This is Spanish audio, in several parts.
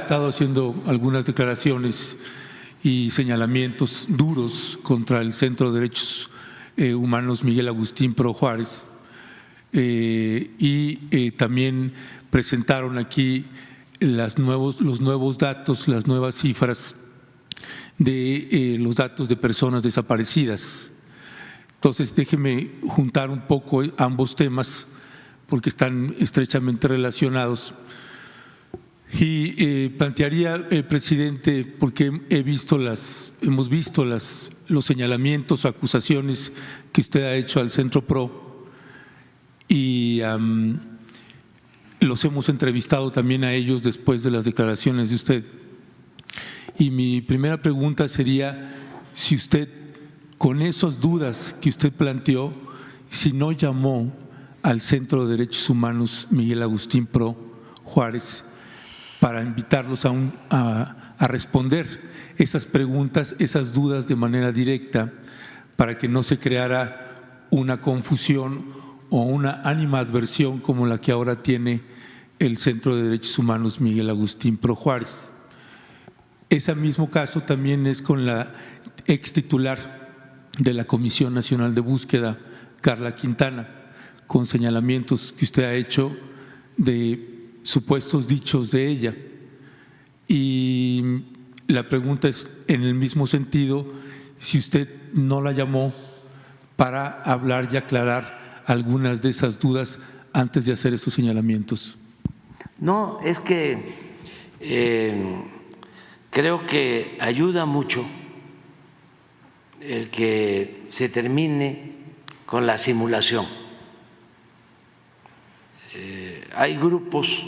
estado haciendo algunas declaraciones y señalamientos duros contra el Centro de Derechos Humanos Miguel Agustín Pro Juárez, y también presentaron aquí los nuevos datos, las nuevas cifras de los datos de personas desaparecidas. Entonces, déjeme juntar un poco ambos temas porque están estrechamente relacionados. Y plantearía, presidente, porque hemos visto los señalamientos o acusaciones que usted ha hecho al Centro PRO y los hemos entrevistado también a ellos después de las declaraciones de usted. Y mi primera pregunta sería si usted, con esas dudas que usted planteó, si no llamó al Centro de Derechos Humanos Miguel Agustín Pro Juárez para invitarlos a responder esas preguntas, esas dudas de manera directa, para que no se creara una confusión o una animadversión como la que ahora tiene el Centro de Derechos Humanos Miguel Agustín Pro Juárez. Ese mismo caso también es con la ex titular de la Comisión Nacional de Búsqueda, Carla Quintana, con señalamientos que usted ha hecho de supuestos dichos de ella. Y la pregunta es en el mismo sentido, si usted no la llamó para hablar y aclarar algunas de esas dudas antes de hacer esos señalamientos. No, es que creo que ayuda mucho el que se termine con la simulación. Hay grupos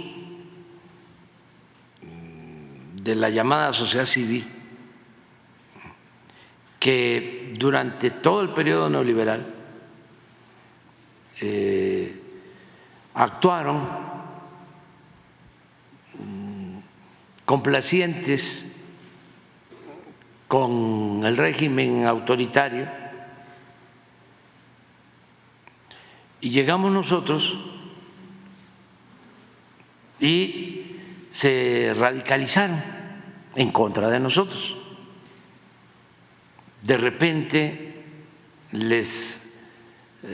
de la llamada sociedad civil que durante todo el periodo neoliberal actuaron complacientes con el régimen autoritario y llegamos nosotros y se radicalizaron en contra de nosotros. De repente les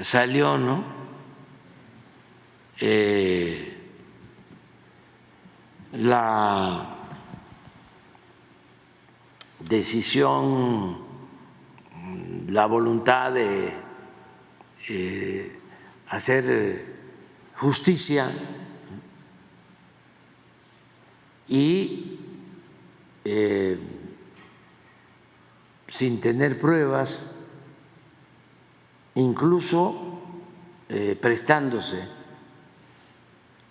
salió, ¿no?, la decisión, la voluntad de hacer justicia y sin tener pruebas, incluso prestándose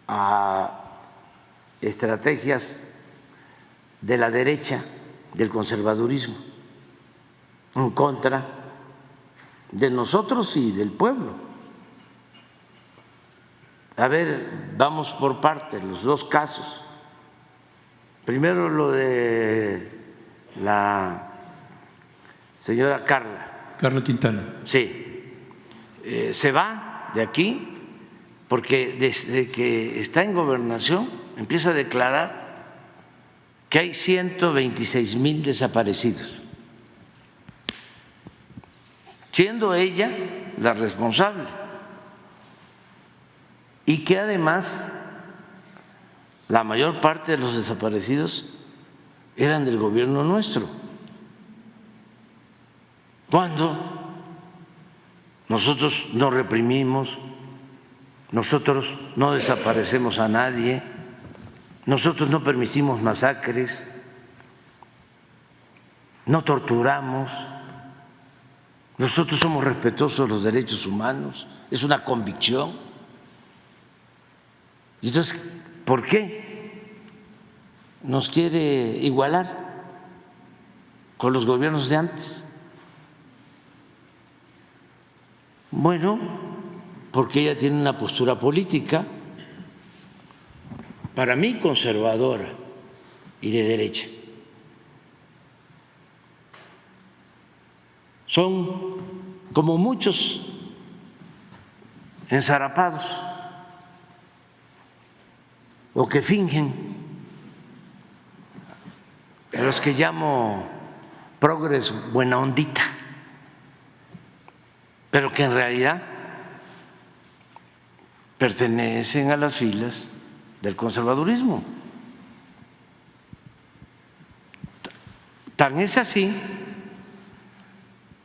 a estrategias de la derecha, del conservadurismo, en contra de nosotros y del pueblo. A ver, vamos por partes, los dos casos. Primero lo de la señora Carla Quintana. Sí, se va de aquí porque desde que está en gobernación empieza a declarar que hay 126,000 desaparecidos, siendo ella la responsable, y que además la mayor parte de los desaparecidos eran del gobierno nuestro, cuando nosotros no reprimimos, nosotros no desaparecemos a nadie, nosotros no permitimos masacres, no torturamos, nosotros somos respetuosos de los derechos humanos, es una convicción. Y entonces, ¿por qué nos quiere igualar con los gobiernos de antes? Bueno, porque ella tiene una postura política, para mí conservadora y de derecha. Son como muchos enzarapados o que fingen a los que llamo progres buena ondita, pero que en realidad pertenecen a las filas del conservadurismo. Tan es así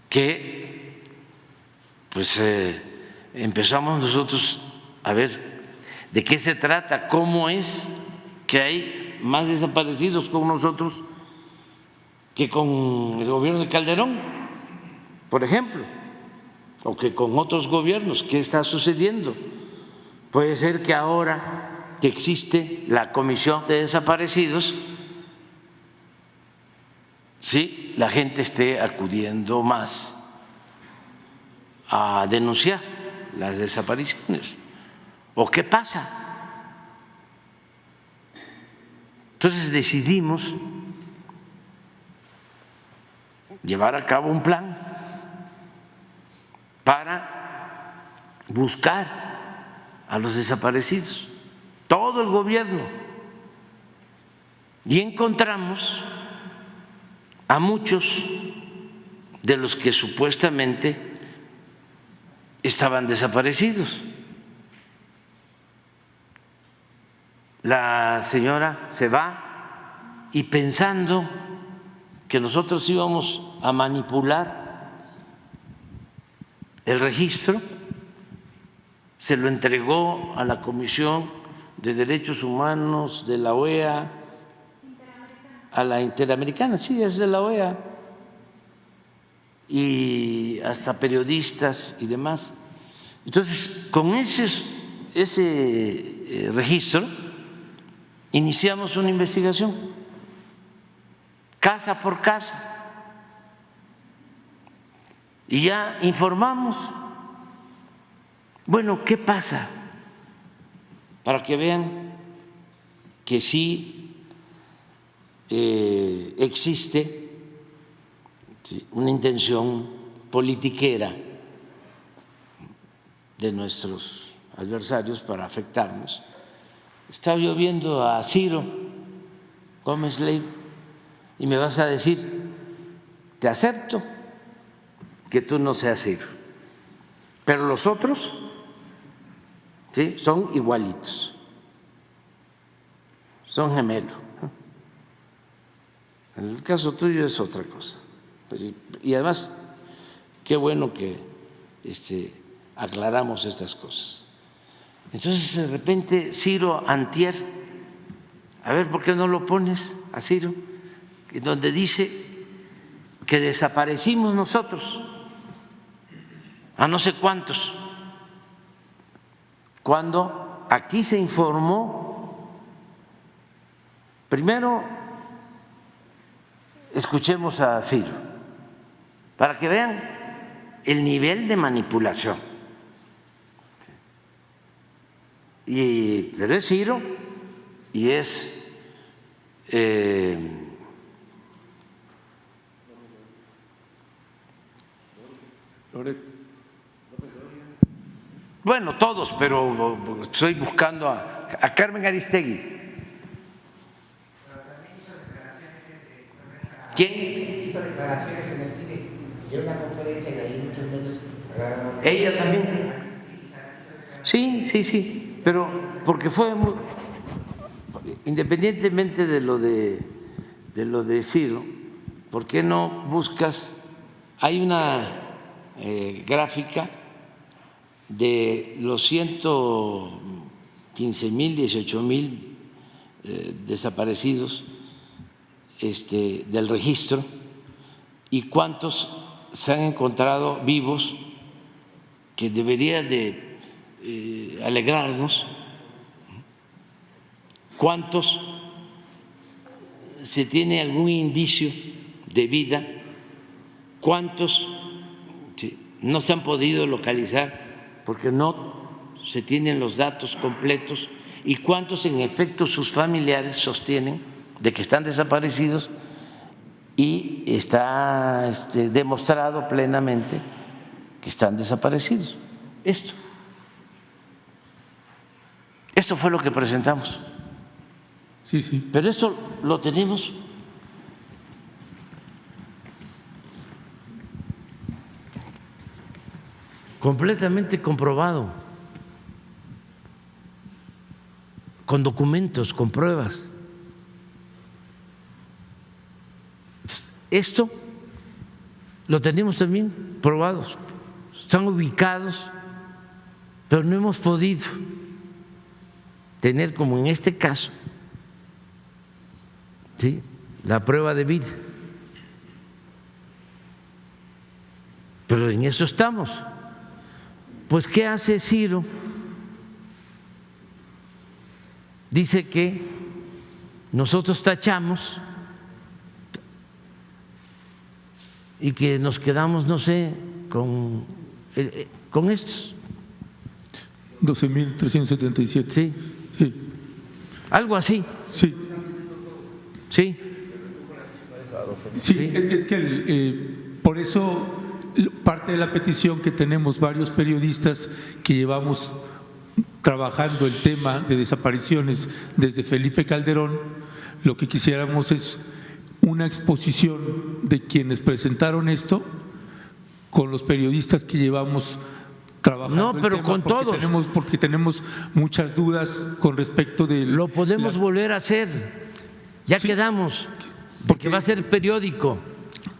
que pues empezamos nosotros a ver de qué se trata, cómo es que hay más desaparecidos con nosotros que con el gobierno de Calderón, por ejemplo, o que con otros gobiernos. ¿Qué está sucediendo? Puede ser que ahora que existe la Comisión de Desaparecidos, sí, la gente esté acudiendo más a denunciar las desapariciones. ¿O qué pasa? Entonces decidimos llevar a cabo un plan para buscar a los desaparecidos, todo el gobierno, y encontramos a muchos de los que supuestamente estaban desaparecidos. La señora se va y pensando que nosotros íbamos a manipular el registro, se lo entregó a la Comisión de Derechos Humanos de la OEA, a la Interamericana, sí, es de la OEA, y hasta periodistas y demás. Entonces, con ese registro iniciamos una investigación, casa por casa, y ya informamos. Bueno, ¿qué pasa? Para que vean que sí existe una intención politiquera de nuestros adversarios para afectarnos. Estaba yo viendo a Ciro Gómez Leiva y me vas a decir, te acepto que tú no seas Ciro, pero los otros ¿sí? Son igualitos, son gemelos. En el caso tuyo es otra cosa. Y además, qué bueno que aclaramos estas cosas. Entonces, de repente, Ciro antier, a ver, ¿por qué no lo pones a Ciro? Donde dice que desaparecimos nosotros a no sé cuántos, cuando aquí se informó. Primero, escuchemos a Ciro, para que vean el nivel de manipulación. Pero es Ciro y es bueno, todos, pero estoy buscando a Carmen Aristegui. ¿Quién? Hizo declaraciones en el cine, dio una conferencia y ahí muchos medios agarraron. ¿Ella también? Sí, pero porque fue muy, independientemente de lo de Ciro, ¿por qué no buscas? Hay una gráfica de los 115,000, 18,000 desaparecidos del registro y cuántos se han encontrado vivos, que debería de alegrarnos, cuántos se tiene algún indicio de vida, cuántos no se han podido localizar porque no se tienen los datos completos y cuántos en efecto sus familiares sostienen de que están desaparecidos y está demostrado plenamente que están desaparecidos. Esto fue lo que presentamos. Sí. Pero esto lo tenemos completamente comprobado, con documentos, con pruebas. Esto lo tenemos también probados, están ubicados, pero no hemos podido tener, como en este caso, ¿sí?, la prueba de vida. Pero en eso estamos. Pues, ¿qué hace Ciro? Dice que nosotros tachamos y que nos quedamos, no sé, con estos. 12.377. Sí, Sí. algo así. Sí. Sí. Sí, Sí. es que por eso parte de la petición que tenemos varios periodistas que llevamos trabajando el tema de desapariciones desde Felipe Calderón, lo que quisiéramos es una exposición de quienes presentaron esto con los periodistas que llevamos trabajando. No, pero el tema, con todos. Porque tenemos muchas dudas con respecto de… Lo podemos volver a hacer. Ya Sí. quedamos, Porque- porque va a ser periódico.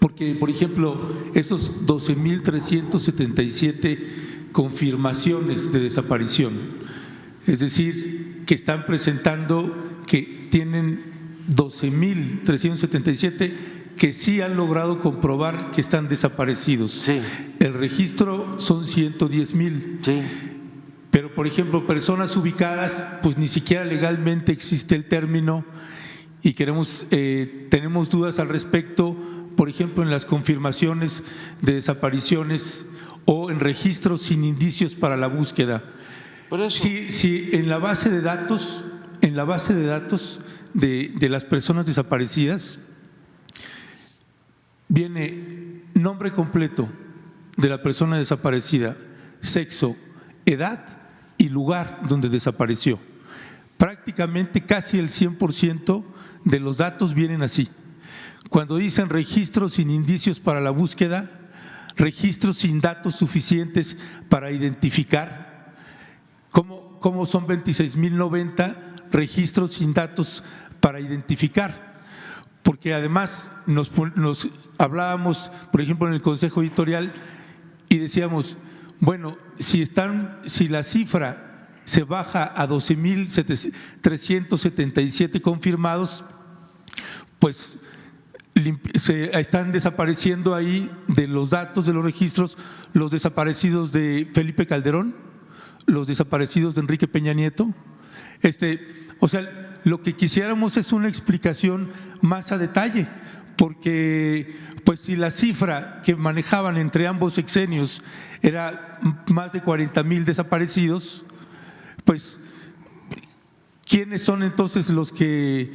Porque, por ejemplo, esos 12.377 confirmaciones de desaparición, es decir, que están presentando que tienen 12.377 que sí han logrado comprobar que están desaparecidos. Sí. El registro son 110.000. Sí. Pero, por ejemplo, personas ubicadas, pues ni siquiera legalmente existe el término y tenemos dudas al respecto, por ejemplo, en las confirmaciones de desapariciones o en registros sin indicios para la búsqueda. Por eso. Si en la base de datos, de las personas desaparecidas, viene nombre completo de la persona desaparecida, sexo, edad y lugar donde desapareció. Prácticamente casi el 100% de los datos vienen así. Cuando dicen registros sin indicios para la búsqueda, registros sin datos suficientes para identificar, ¿cómo son 26.090 registros sin datos para identificar? Porque además nos hablábamos, por ejemplo, en el Consejo Editorial y decíamos, bueno, si la cifra se baja a 12.377 confirmados, pues se están desapareciendo ahí de los datos de los registros los desaparecidos de Felipe Calderón, los desaparecidos de Enrique Peña Nieto. O sea, lo que quisiéramos es una explicación más a detalle, porque pues si la cifra que manejaban entre ambos sexenios era más de 40.000 desaparecidos, pues ¿quiénes son entonces los que,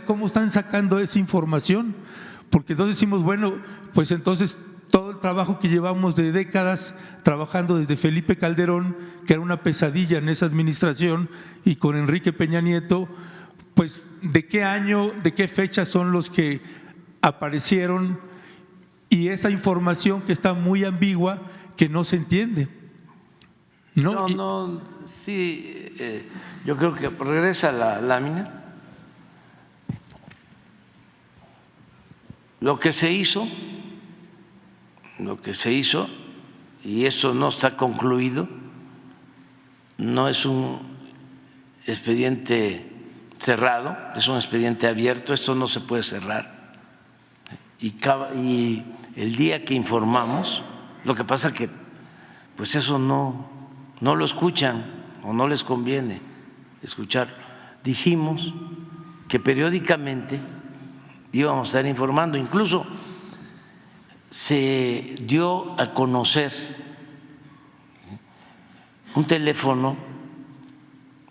cómo están sacando esa información? Porque entonces decimos, bueno, pues entonces todo el trabajo que llevamos de décadas trabajando desde Felipe Calderón, que era una pesadilla en esa administración, y con Enrique Peña Nieto, pues ¿de qué año, de qué fecha son los que aparecieron? Y esa información que está muy ambigua, que no se entiende. Sí, yo creo que regresa la lámina. Lo que se hizo, y eso no está concluido, no es un expediente cerrado, es un expediente abierto, esto no se puede cerrar. Y el día que informamos, lo que pasa que pues eso no lo escuchan o no les conviene escuchar. Dijimos que periódicamente íbamos a estar informando, incluso se dio a conocer un teléfono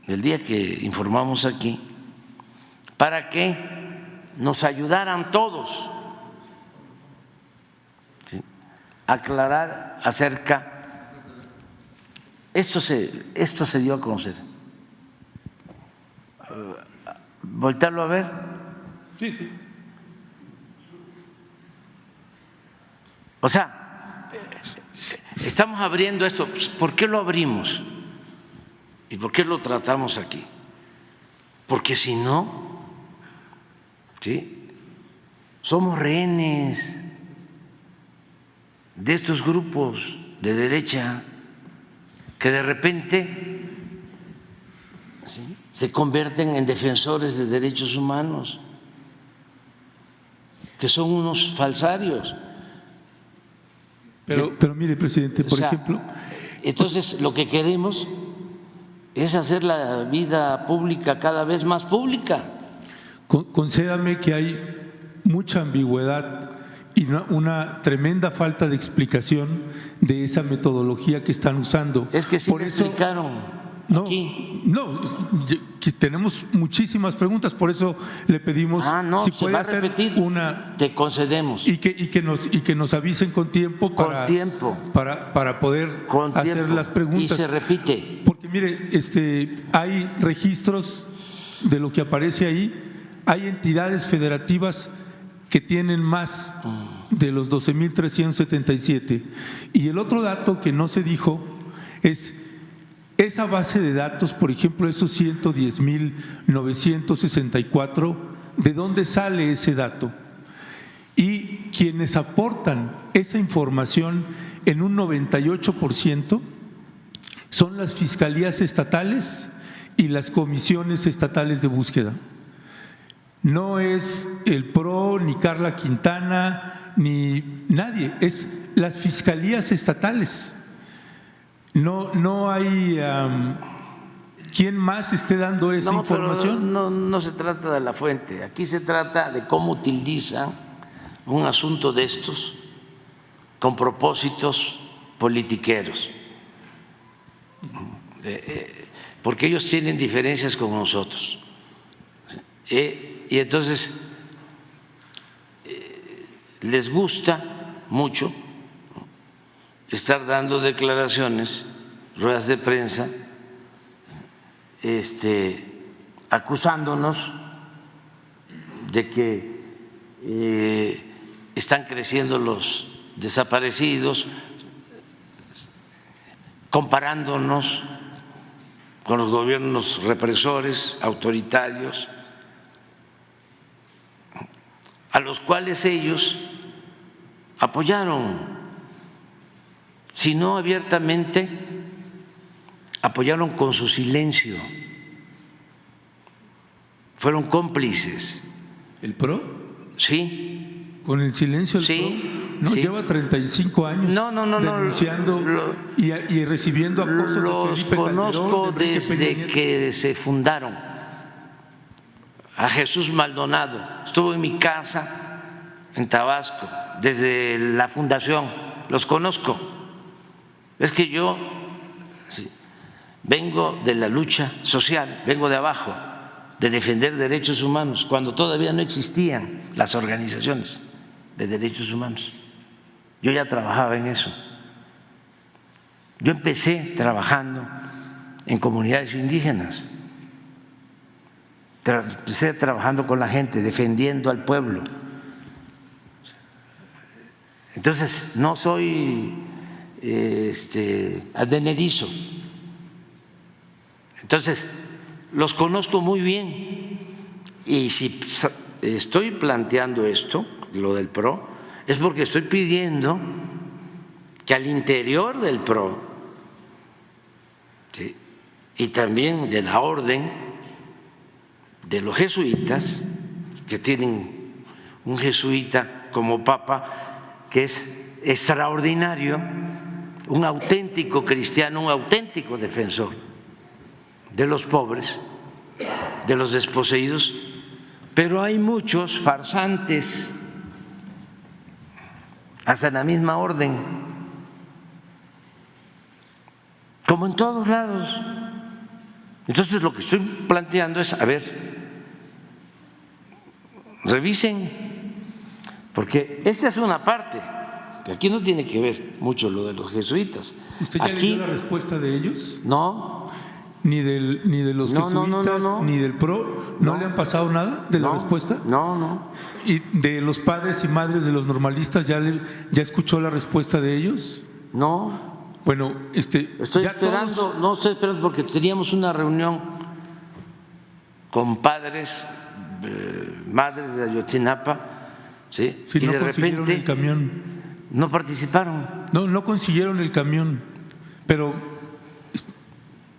el día que informamos aquí para que nos ayudaran todos a aclarar acerca. Esto se dio a conocer. Voltearlo a ver. Sí, sí. O sea, estamos abriendo esto. ¿Por qué lo abrimos? ¿Y por qué lo tratamos aquí? Porque si no, ¿sí?, somos rehenes de estos grupos de derecha que de repente, ¿sí?, se convierten en defensores de derechos humanos, que son unos falsarios. Pero mire, presidente, por ejemplo… Entonces, lo que queremos es hacer la vida pública cada vez más pública. Concédame que hay mucha ambigüedad y una tremenda falta de explicación de esa metodología que están usando. Es que sí por me eso, explicaron aquí. No, tenemos muchísimas preguntas, por eso le pedimos si se puede va a hacer repetir, una… te concedemos. Y que nos avisen con tiempo para poder hacer las preguntas. Y se repite. Porque mire, hay registros de lo que aparece ahí, hay entidades federativas que tienen más de los 12.377. Y el otro dato que no se dijo es esa base de datos, por ejemplo, esos 110.964, ¿de dónde sale ese dato? Y quienes aportan esa información en un 98% son las fiscalías estatales y las comisiones estatales de búsqueda. No es el PRO, ni Carla Quintana, ni nadie, es las fiscalías estatales. No hay quien más esté dando esa información. Pero no se trata de la fuente, aquí se trata de cómo utilizan un asunto de estos con propósitos politiqueros, porque ellos tienen diferencias con nosotros. Y entonces les gusta mucho estar dando declaraciones, ruedas de prensa, acusándonos de que están creciendo los desaparecidos, comparándonos con los gobiernos represores, autoritarios, a los cuales ellos apoyaron, si no abiertamente, apoyaron con su silencio, fueron cómplices. ¿El PRO? Sí. ¿Con el silencio del PRO? No, sí. Lleva 35 años denunciando y recibiendo acosos de Felipe Calderón, los conozco de desde que se fundaron. A Jesús Maldonado estuvo en mi casa en Tabasco desde la fundación, los conozco. Es que yo vengo de la lucha social, vengo de abajo, de defender derechos humanos, cuando todavía no existían las organizaciones de derechos humanos. Yo ya trabajaba en eso. Yo empecé trabajando en comunidades indígenas. Empecé trabajando con la gente, defendiendo al pueblo. Entonces, no soy advenedizo. Entonces, los conozco muy bien. Y si estoy planteando esto, lo del PRO, es porque estoy pidiendo que al interior del PRO, ¿sí?, y también de la orden de los jesuitas, que tienen un jesuita como papa, que es extraordinario, un auténtico cristiano, un auténtico defensor de los pobres, de los desposeídos, pero hay muchos farsantes, hasta en la misma orden, como en todos lados. Entonces lo que estoy planteando es, a ver, revisen, porque esta es una parte, que aquí no tiene que ver mucho lo de los jesuitas. ¿Usted ya aquí, leyó la respuesta de ellos? No. Ni de los jesuitas, ni del PRO. ¿No le han pasado nada de la respuesta? No. ¿Y de los padres y madres de los normalistas ya escuchó la respuesta de ellos? No. Bueno, Estoy ya esperando, todos- no estoy esperando porque teníamos una reunión con padres, madres de Ayotzinapa, ¿sí? si Y no de consiguieron repente el camión. no participaron. No consiguieron el camión, pero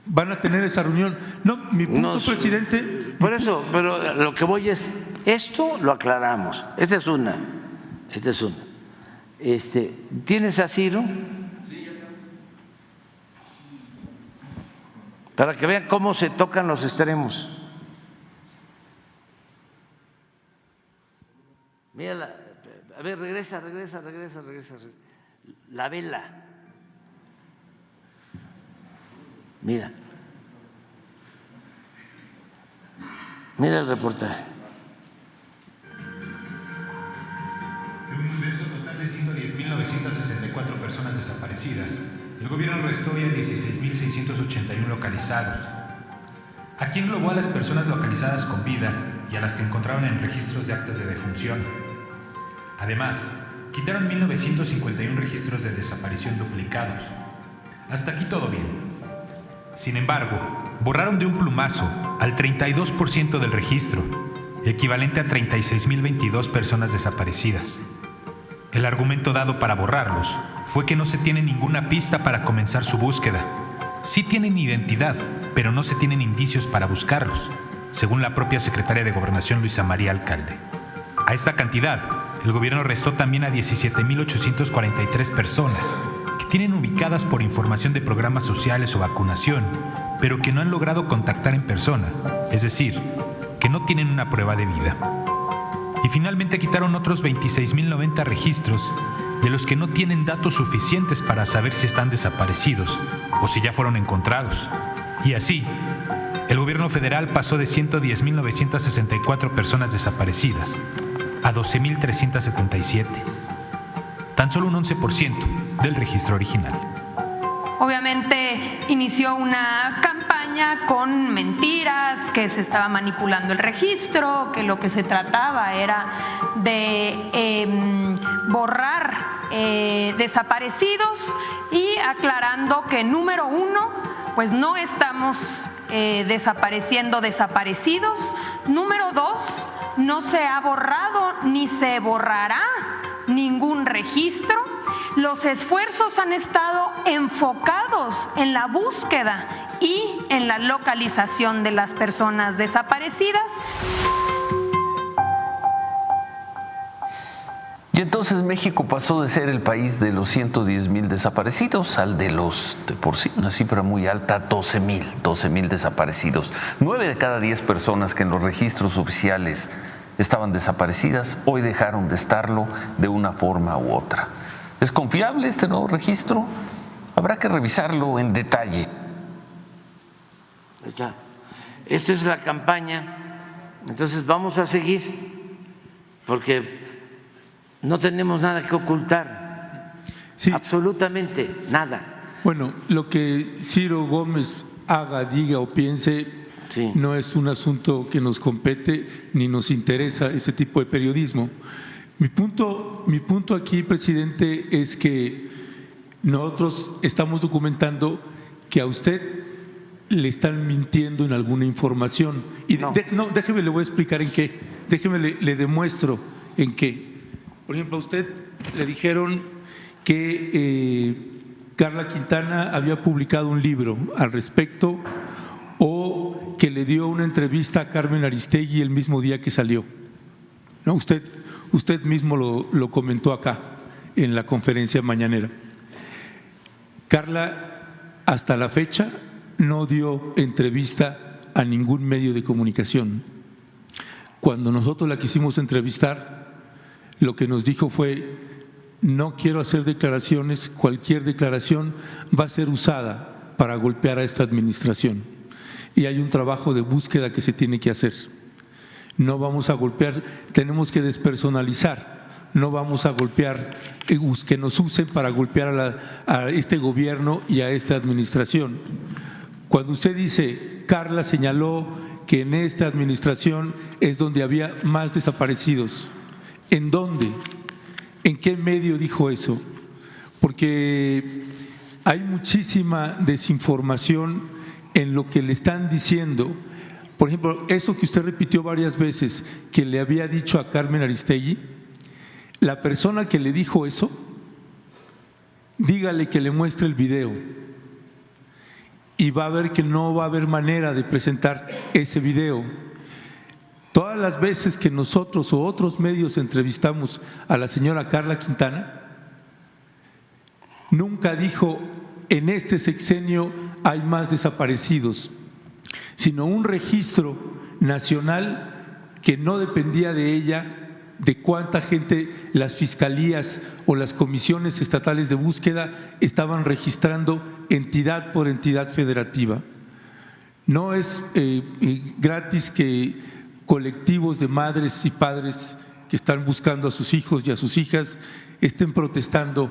van a tener esa reunión. No, mi punto, presidente. Por eso, pero lo que voy es, esto lo aclaramos. Esta es una. ¿Tienes a Ciro? Sí, ya está. Para que vean cómo se tocan los extremos. Mira, a ver, regresa. La vela. Mira el reportaje. De un universo total de 110.964 personas desaparecidas, el gobierno arrestó hoy a 16.681 localizados. Aquí englobó a las personas localizadas con vida y a las que encontraron en registros de actas de defunción. Además, quitaron 1.951 registros de desaparición duplicados. Hasta aquí todo bien. Sin embargo, borraron de un plumazo al 32% del registro, equivalente a 36.022 personas desaparecidas. El argumento dado para borrarlos fue que no se tiene ninguna pista para comenzar su búsqueda. Sí tienen identidad, pero no se tienen indicios para buscarlos, según la propia secretaria de Gobernación Luisa María Alcalde. A esta cantidad, el gobierno arrestó también a 17.843 personas que tienen ubicadas por información de programas sociales o vacunación, pero que no han logrado contactar en persona, es decir, que no tienen una prueba de vida. Y finalmente quitaron otros 26.090 registros de los que no tienen datos suficientes para saber si están desaparecidos o si ya fueron encontrados. Y así, el gobierno federal pasó de 110.964 personas desaparecidas a 12.377, tan solo un 11% del registro original. Obviamente inició una campaña con mentiras, que se estaba manipulando el registro, que lo que se trataba era de borrar desaparecidos, y aclarando que número uno, pues no estamos desapareciendo desaparecidos. Número dos, no se ha borrado ni se borrará ningún registro. Los esfuerzos han estado enfocados en la búsqueda y en la localización de las personas desaparecidas. Y entonces México pasó de ser el país de los 110.000 desaparecidos al de los, de por sí, una cifra muy alta, 12.000 desaparecidos. 9 de cada 10 personas que en los registros oficiales estaban desaparecidas, hoy dejaron de estarlo de una forma u otra. ¿Es confiable este nuevo registro? Habrá que revisarlo en detalle. Esta es la campaña, entonces vamos a seguir, porque no tenemos nada que ocultar, Sí. absolutamente nada. Bueno, lo que Ciro Gómez haga, diga o piense, Sí. no es un asunto que nos compete ni nos interesa ese tipo de periodismo. Mi punto aquí, presidente, es que nosotros estamos documentando que a usted le están mintiendo en alguna información. Y No. Déjeme, le voy a explicar en qué. Déjeme, le demuestro en qué. Por ejemplo, a usted le dijeron que Carla Quintana había publicado un libro al respecto, o que le dio una entrevista a Carmen Aristegui el mismo día que salió. ¿No? Usted mismo lo comentó acá en la conferencia mañanera. Carla, hasta la fecha, no dio entrevista a ningún medio de comunicación. Cuando nosotros la quisimos entrevistar, lo que nos dijo fue: no quiero hacer declaraciones, cualquier declaración va a ser usada para golpear a esta administración. Y hay un trabajo de búsqueda que se tiene que hacer. No vamos a golpear, tenemos que despersonalizar, no vamos a golpear, que nos usen para golpear a este gobierno y a esta administración. Cuando usted dice, Carla señaló que en esta administración es donde había más desaparecidos, ¿en dónde? ¿En qué medio dijo eso? Porque hay muchísima desinformación en lo que le están diciendo. Por ejemplo, eso que usted repitió varias veces, que le había dicho a Carmen Aristegui, la persona que le dijo eso, dígale que le muestre el video y va a ver que no va a haber manera de presentar ese video. Todas las veces que nosotros o otros medios entrevistamos a la señora Carla Quintana, nunca dijo en este sexenio hay más desaparecidos, sino un registro nacional que no dependía de ella, de cuánta gente las fiscalías o las comisiones estatales de búsqueda estaban registrando entidad por entidad federativa. No es gratis que colectivos de madres y padres que están buscando a sus hijos y a sus hijas estén protestando,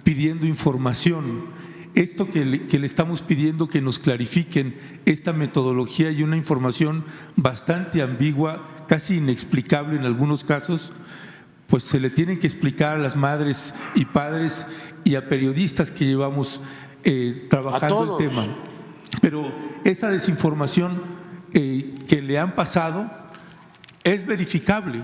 pidiendo información. Esto que le estamos pidiendo que nos clarifiquen esta metodología y una información bastante ambigua, casi inexplicable en algunos casos, pues se le tienen que explicar a las madres y padres y a periodistas que llevamos trabajando el tema. Pero esa desinformación que le han pasado es verificable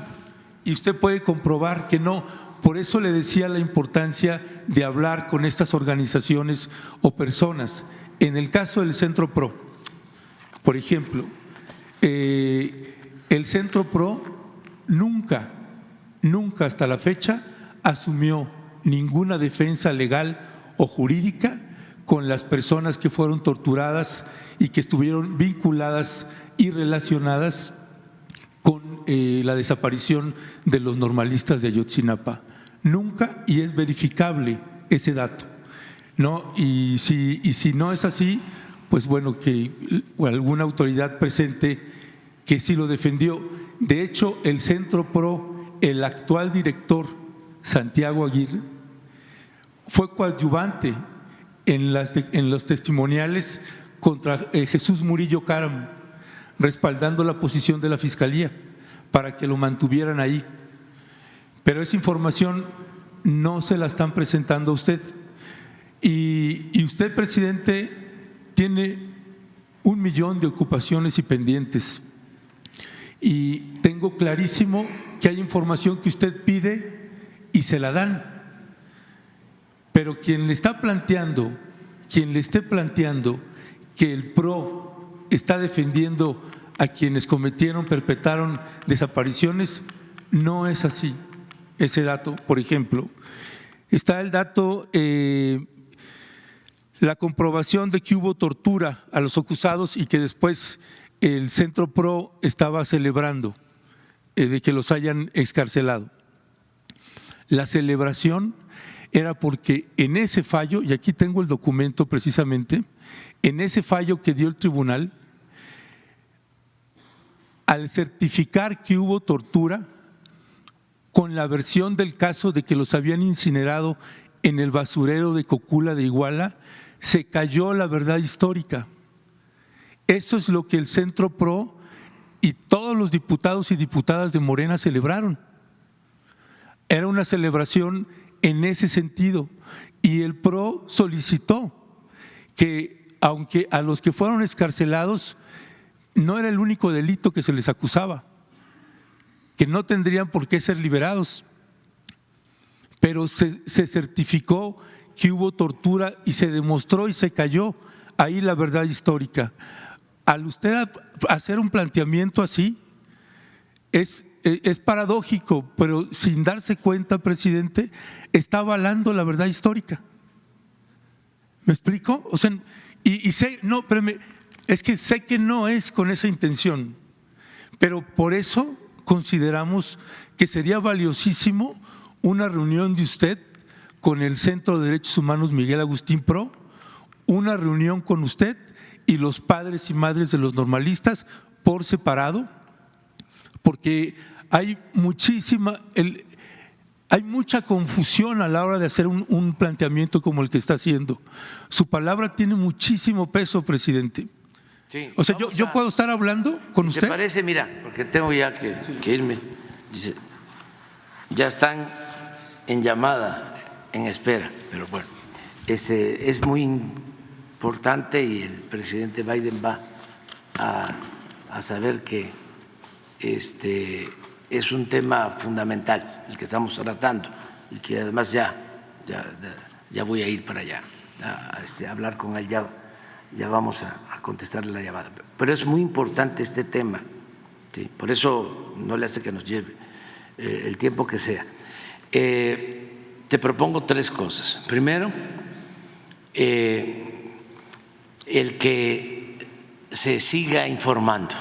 y usted puede comprobar que no. Por eso le decía la importancia de hablar con estas organizaciones o personas. En el caso del Centro PRO, por ejemplo, el Centro PRO nunca hasta la fecha asumió ninguna defensa legal o jurídica con las personas que fueron torturadas y que estuvieron vinculadas y relacionadas con la desaparición de los normalistas de Ayotzinapa. Nunca, y es verificable ese dato, ¿no? Y si no es así, pues bueno, que alguna autoridad presente que sí lo defendió. De hecho, el Centro PRO, el actual director, Santiago Aguirre, fue coadyuvante en los testimoniales contra Jesús Murillo Caram, respaldando la posición de la Fiscalía para que lo mantuvieran ahí. Pero esa información no se la están presentando a usted. Y usted, presidente, tiene 1 millón de ocupaciones y pendientes. Y tengo clarísimo que hay información que usted pide y se la dan. Pero quien le esté planteando que el PRO está defendiendo a quienes perpetraron desapariciones, no es así. Ese dato, por ejemplo, está el dato, la comprobación de que hubo tortura a los acusados y que después el Centro PRO estaba celebrando de que los hayan excarcelado. La celebración era porque en ese fallo, y aquí tengo el documento precisamente, en ese fallo que dio el tribunal, al certificar que hubo tortura, con la versión del caso de que los habían incinerado en el basurero de Cocula de Iguala, se cayó la verdad histórica. Eso es lo que el Centro PRO y todos los diputados y diputadas de Morena celebraron. Era una celebración en ese sentido y el PRO solicitó que, aunque a los que fueron excarcelados no era el único delito que se les acusaba, que no tendrían por qué ser liberados, pero se certificó que hubo tortura y se demostró y se cayó ahí la verdad histórica. Al usted hacer un planteamiento así, es paradójico, pero sin darse cuenta, presidente, está avalando la verdad histórica. ¿Me explico? O sea, y sé, no, pero es que sé que no es con esa intención, pero por eso consideramos que sería valiosísimo una reunión de usted con el Centro de Derechos Humanos Miguel Agustín PRO, una reunión con usted y los padres y madres de los normalistas por separado, porque hay mucha confusión a la hora de hacer un planteamiento como el que está haciendo. Su palabra tiene muchísimo peso, presidente. Sí, o sea, yo puedo estar hablando con usted. ¿Te parece? Mira, porque tengo ya que irme. Dice, ya están en llamada, en espera, pero bueno. es muy importante y el presidente Biden va a saber que es un tema fundamental el que estamos tratando y que además ya voy a ir para allá a hablar con él, ya vamos a contestarle la llamada. Pero es muy importante este tema, ¿sí? Por eso no le hace que nos lleve el tiempo que sea. Te propongo 3 cosas. Primero, el que se siga informando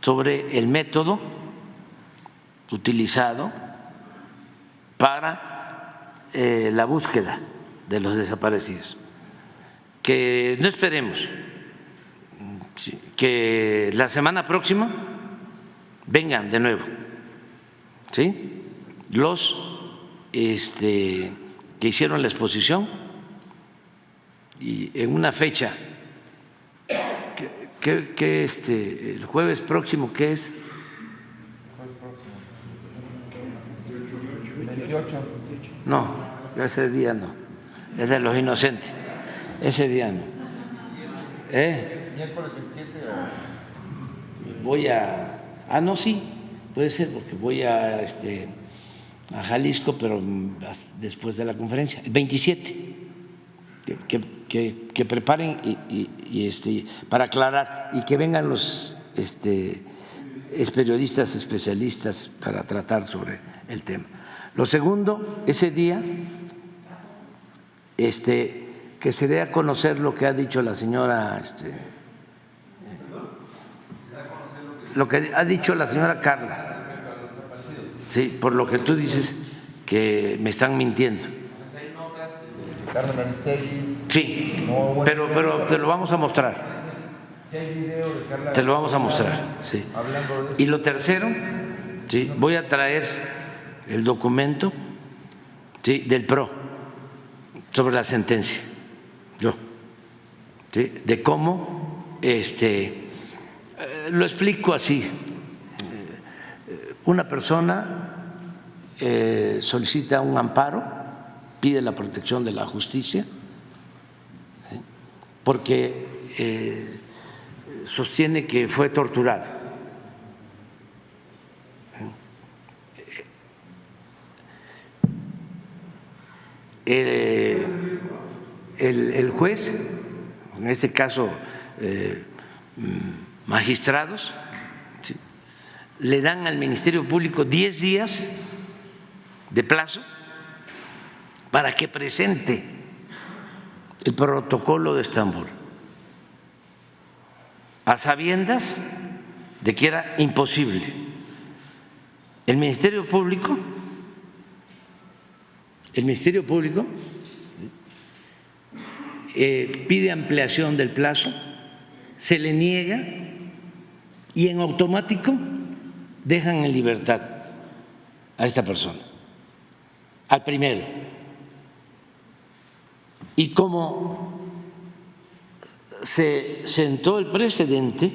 sobre el método utilizado para la búsqueda de los desaparecidos. Que no esperemos que la semana próxima vengan de nuevo, ¿sí? Los que hicieron la exposición y en una fecha que el jueves próximo, ¿qué es? 28. No, ese día no, es de los inocentes, ese día no. Miércoles 27 Voy no, sí, puede ser, porque voy a Jalisco, pero después de la conferencia, el 27, que preparen y para aclarar y que vengan los periodistas especialistas para tratar sobre el tema. Lo segundo, ese día, que se dé a conocer lo que ha dicho la señora, lo que ha dicho la señora Carla. Sí, por lo que tú dices que me están mintiendo. Carmen Aristegui. Sí, pero te lo vamos a mostrar. Te lo vamos a mostrar, sí. Y lo tercero, sí, voy a traer el documento, sí, del PRO sobre la sentencia, ¿sí? De cómo lo explico así. Una persona solicita un amparo, pide la protección de la justicia, ¿sí? Porque sostiene que fue torturado. El juez, en este caso magistrados, ¿sí?, le dan al Ministerio Público 10 días de plazo para que presente el protocolo de Estambul, a sabiendas de que era imposible. El Ministerio Público pide ampliación del plazo, se le niega y en automático dejan en libertad a esta persona, al primero. Y como se sentó el precedente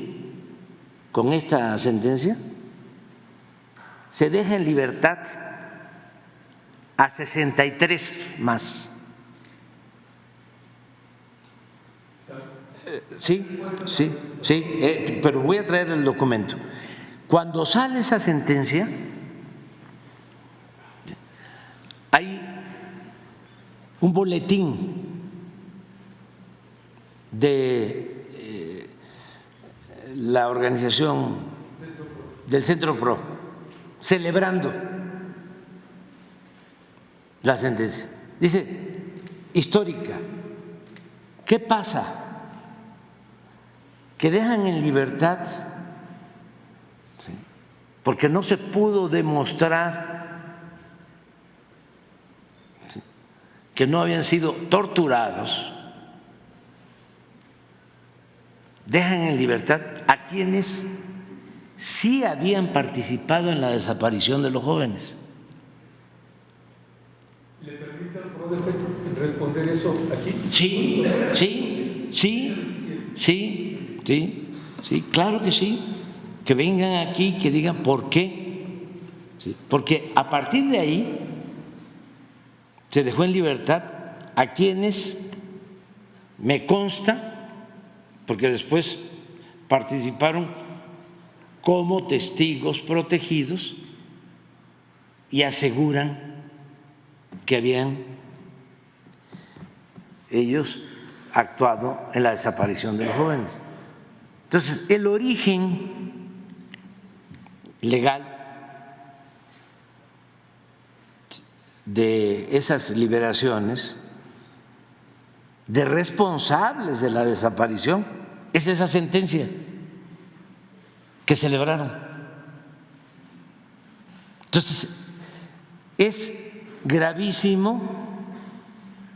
con esta sentencia, se deja en libertad a 63 más. Sí, pero voy a traer el documento. Cuando sale esa sentencia, hay un boletín de la organización del Centro PRO celebrando la sentencia. Dice, histórica. ¿Qué pasa? Que dejan en libertad, ¿sí?, porque no se pudo demostrar, ¿sí?, que no habían sido torturados. Dejan en libertad a quienes sí habían participado en la desaparición de los jóvenes. ¿Le permite al PRO responder eso aquí? Sí, claro que sí. Que vengan aquí, que digan por qué. ¿Sí? Porque a partir de ahí se dejó en libertad a quienes me consta, porque después participaron como testigos protegidos y aseguran que habían ellos actuado en la desaparición de los jóvenes. Entonces, el origen legal de esas liberaciones de responsables de la desaparición es esa sentencia que celebraron. Entonces, es gravísimo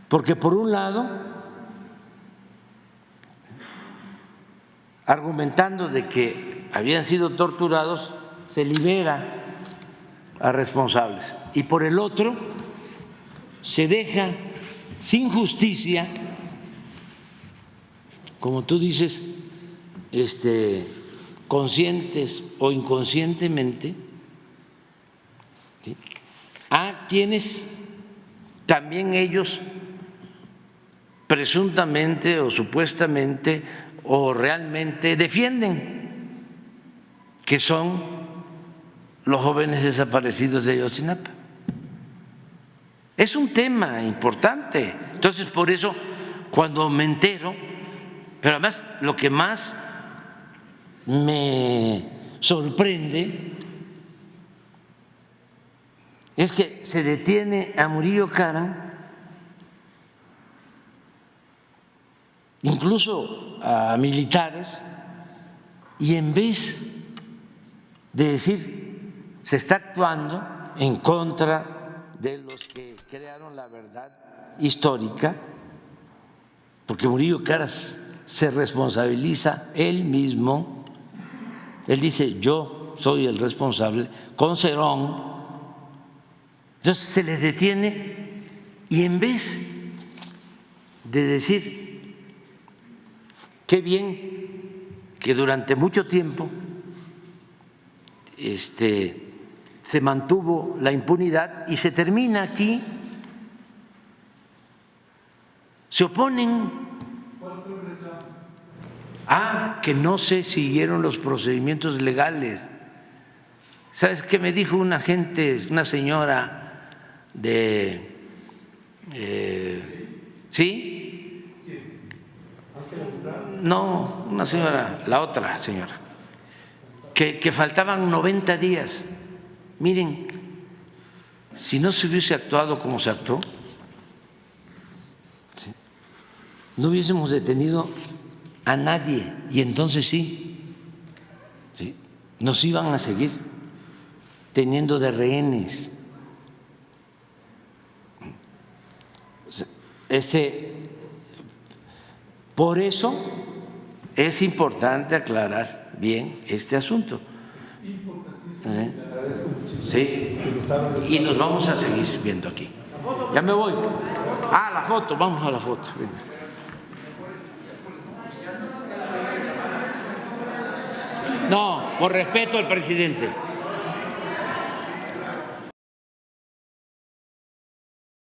porque por un lado, argumentando de que habían sido torturados, se libera a responsables y por el otro se deja sin justicia, como tú dices, conscientes o inconscientemente, ¿sí?, a quienes también ellos presuntamente o supuestamente o realmente defienden, que son los jóvenes desaparecidos de Ayotzinapa. Es un tema importante. Entonces, por eso, cuando me entero, pero además lo que más me sorprende es que se detiene a Murillo Karam, incluso a militares, y en vez de decir se está actuando en contra de los que crearon la verdad histórica, porque Murillo Karam se responsabiliza él mismo, él dice yo soy el responsable, con Cerón. Entonces se les detiene y en vez de decir qué bien que durante mucho tiempo se mantuvo la impunidad y se termina aquí, se oponen a que no se siguieron los procedimientos legales. ¿Sabes qué me dijo una gente, una señora de ¿sí? No, una señora, la otra señora, que faltaban 90 días. Miren, si no se hubiese actuado como se actuó, ¿sí?, no hubiésemos detenido a nadie y entonces sí, nos iban a seguir teniendo de rehenes. Por eso es importante aclarar bien este asunto. Sí, y nos vamos a seguir viendo aquí. Ya me voy. Ah, la foto, vamos a la foto. No, por respeto al presidente.